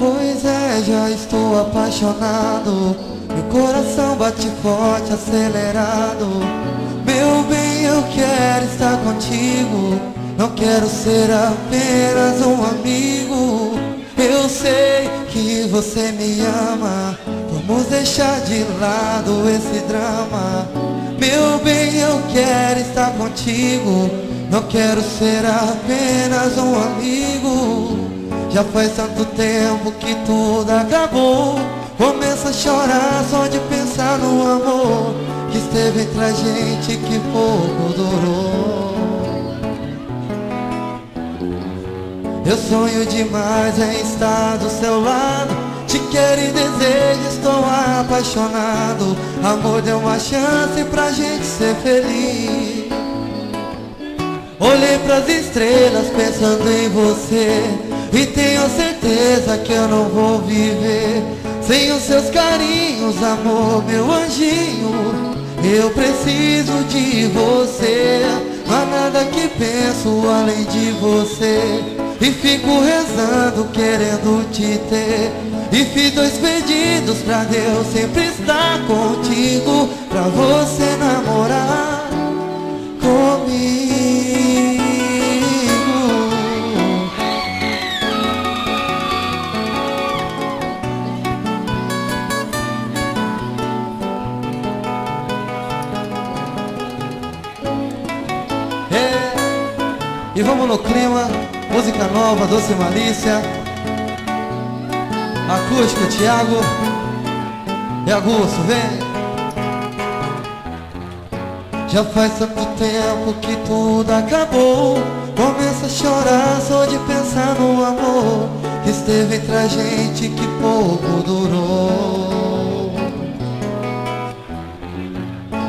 Pois é, já estou apaixonado. Meu coração bate forte, acelerado. Meu bem, eu quero estar contigo. Não quero ser apenas um amigo. Eu sei que você me ama. Vamos deixar de lado esse drama. Meu bem, eu quero estar contigo. Não quero ser apenas um amigo. Já faz tanto tempo que tudo acabou. Começo a chorar só de pensar no amor que esteve entre a gente, que pouco durou. Eu sonho demais em estar do seu lado. Te quero e desejo, estou apaixonado. Amor, dê uma chance pra gente ser feliz. Olhei pras estrelas pensando em você e tenho certeza que eu não vou viver sem os seus carinhos, amor, meu anjinho. Eu preciso de você, não há nada que penso além de você. E fico rezando, querendo te ter. E fiz 2 pedidos pra Deus sempre estar contigo, pra você namorar comigo. E vamos no clima, música nova, Doce Malícia, acústico, Thiago e Augusto, vem. Já faz tanto tempo que tudo acabou. Começo a chorar só de pensar no amor que esteve entre a gente, que pouco durou.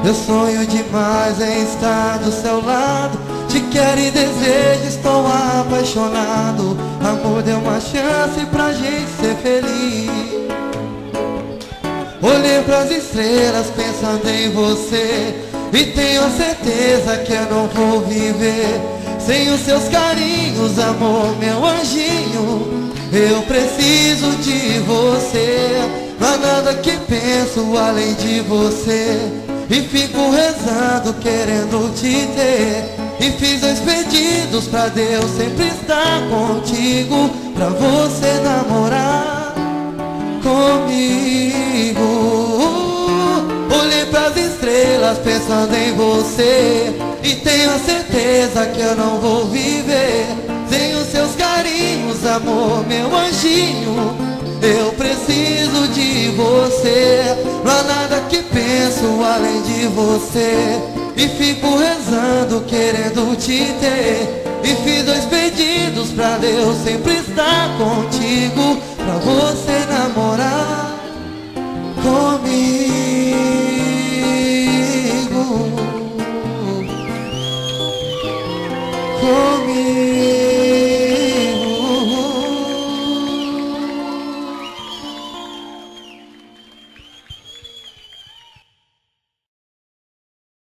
Eu sonho demais em estar do seu lado. Te quero e desejo, estou apaixonado. Amor, dê uma chance pra gente ser feliz. Olhei pras estrelas pensando em você e tenho certeza que eu não vou viver sem os seus carinhos, amor, meu anjinho. Eu preciso de você, não há nada que penso além de você. E fico rezando, querendo te ter. E fiz 2 pedidos pra Deus sempre estar contigo, pra você namorar comigo. Olhei pras estrelas pensando em você e tenho a certeza que eu não vou viver sem os seus carinhos, amor, meu anjinho. Eu preciso de você, não há nada que penso além de você. E fico rezando, querendo te ter. E fiz 2 pedidos pra Deus sempre estar contigo,